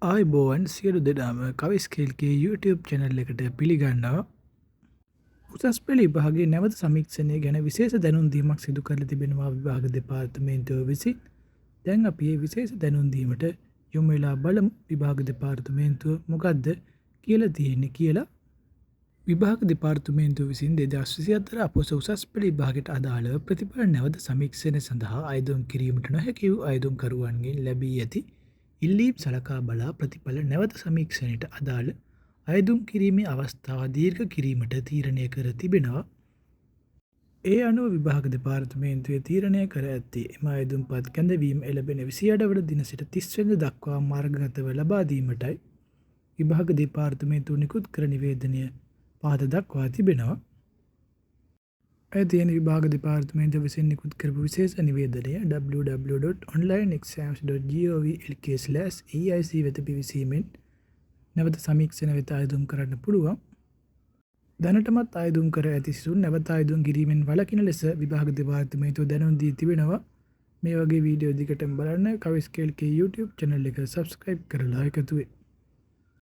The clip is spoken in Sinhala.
ආයිබෝවන් සියලු දෙනාම කවිස්කේල්ගේ YouTube චැනල් එකට පිළිගන්නවා. උසස් පෙළ විභාගයේ නැවත සමීක්ෂණය ගැන විශේෂ දැනුම් දීමක් සිදු කරලා තිබෙනවා විභාග දෙපාර්තමේන්තුව විසින්. දැන් අපි මේ විශේෂ දැනුම් දීමට යොමු වෙලා බලමු විභාග දෙපාර්තමේන්තුව මොකද්ද කියලා තියෙන්නේ කියලා. විභාග දෙපාර්තමේන්තුව විසින් 2024 අපොස උසස් පෙළ විභාගයට අදාළව ප්‍රතිඵල නැවත සමීක්ෂණය සඳහා අයදුම් කිරීමට නොහැකි වූ අයදුම්කරුවන්ගෙන් ලැබී ඇති ඉල්ලීම් සලකා බලා ප්‍රතිඵල නැවත සමීක්ෂණයට අදාළ අයදුම් කිරීමේ අවස්ථාව දීර්ඝ කිරීමට තීරණය කර තිබෙනවා. ඒ අනුව විභාග දෙපාර්තමේන්තුවේ තීරණය කර ඇත්තේ එම අයදුම්පත් කැඳවීම එළඹෙන 28 වන දින සිට 30 වෙනිදා දක්වා මාර්ගගතව ලබා දීමටයි විභාග දෙපාර්තමේන්තුව නිකුත් කර නිවේදනය පහත දක්වා තිබෙනවා. ඇය තියෙන විභාග දෙපාර්තමේන්තුව විසින් නිකුත් කරපු විශේෂ නිවේදනය www.onlineexams.gov.lk/eic වෙත පිවිසීමෙන් නැවත සමීක්ෂණ වෙත අයදුම් කරන්න පුළුවන්. දැනටමත් අයදුම් කර ඇති සිසුන් නැවත අයදුම් කිරීමෙන් වළකින ලෙස විභාග දෙපාර්තමේන්තුව දැනුම් දී තිබෙනවා. මේ වගේ වීඩියෝ දිගටම බලන්න කවිස්කේල්ගේ YouTube channel එක subscribe කරලා එකතු වෙන්න.